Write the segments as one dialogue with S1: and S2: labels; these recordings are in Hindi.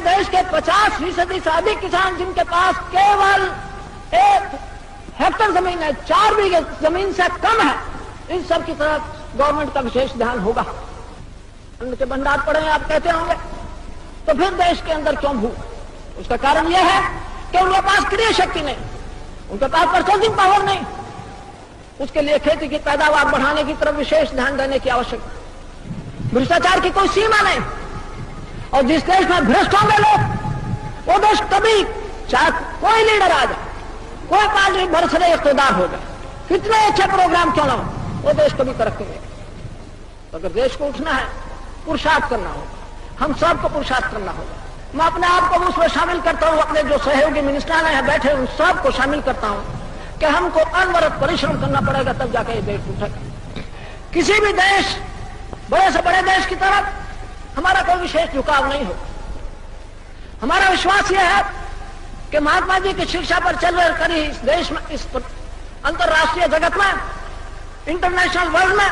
S1: देश के 50% से अधिक किसान जिनके पास केवल 1 हेक्टर जमीन है, 4 बीघे जमीन से कम है, इन सब की तरफ गवर्नमेंट का विशेष ध्यान होगा। अन्न के भंडार पड़े हैं आप कहते होंगे, तो फिर देश के अंदर क्यों भूख? उसका कारण यह है कि उनके पास क्रय शक्ति नहीं, उनके पास परचेजिंग पावर नहीं। उसके लिए खेती की पैदावार बढ़ाने की तरफ विशेष ध्यान देने की आवश्यकता। भ्रष्टाचार की कोई सीमा नहीं, और जिस देश में भ्रष्ट होंगे लोग, वो देश कभी, चाहे कोई लीडर आ जाए, कोई पार्टी बरसरे इख्तिदार हो जाए, कितने अच्छे प्रोग्राम क्यों ना हो, वो देश कभी तरक्की नहीं। तो अगर देश को उठना है, पुरुषार्थ करना होगा, हम सबको पुरुषार्थ करना होगा। मैं अपने आप को उसमें शामिल करता हूं, अपने जो सहयोगी मिनिस्टर हैं बैठे उन सबको शामिल करता हूं कि हमको अनवरत परिश्रम करना पड़ेगा, तब जाकर ये देश उठेगा। किसी भी देश, बड़े से बड़े देश की तरफ हमारा कोई विशेष झुकाव नहीं हो। हमारा विश्वास यह है कि महात्मा जी की शिक्षा पर चल कर इस देश में, इस अंतर्राष्ट्रीय जगत में, इंटरनेशनल वर्ल्ड में,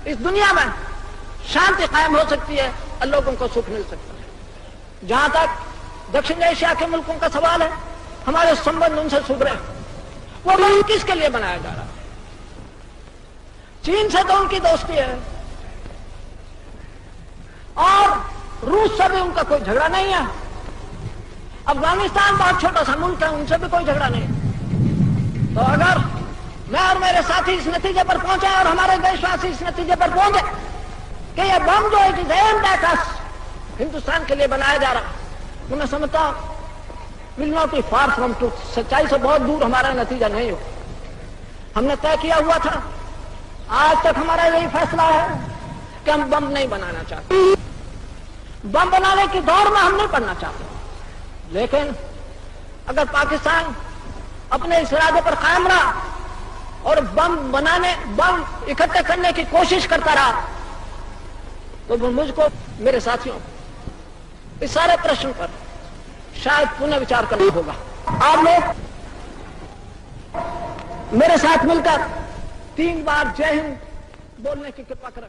S1: इस दुनिया में शांति कायम हो सकती है और लोगों को सुख मिल सकता है। जहां तक दक्षिण एशिया के मुल्कों का सवाल है, हमारे संबंध उनसे सुधरे, वो मुल्क किसके लिए बनाया जा रहा है? चीन से तो उनकी दोस्ती है, और रूस से भी उनका कोई झगड़ा नहीं है। अफगानिस्तान बहुत छोटा सा मुल्क है, उनसे भी कोई झगड़ा नहीं। तो अगर मैं और मेरे साथी इस नतीजे पर पहुंचे और हमारे देशवासी इस नतीजे पर पहुंचे कि यह बम जो it is aimed at us, Hindustan के लिए बनाया जा रहा, तो मैं समझता हूं will not be far from truth. सच्चाई से बहुत दूर हमारा नतीजा नहीं हो। हमने तय किया हुआ था, आज तक हमारा यही फैसला है कि हम बम नहीं बनाना चाहते। बम बनाने की दौर में हम नहीं पड़ना चाहते, लेकिन अगर पाकिस्तान अपने इस इरादे पर कायम रहा और बम इकट्ठे करने की कोशिश करता रहा, तो मुझको, मेरे साथियों, इस सारे प्रश्न पर शायद पुनः विचार करना होगा। आप लोग मेरे साथ मिलकर 3 बार जय हिंद बोलने की कृपा करें।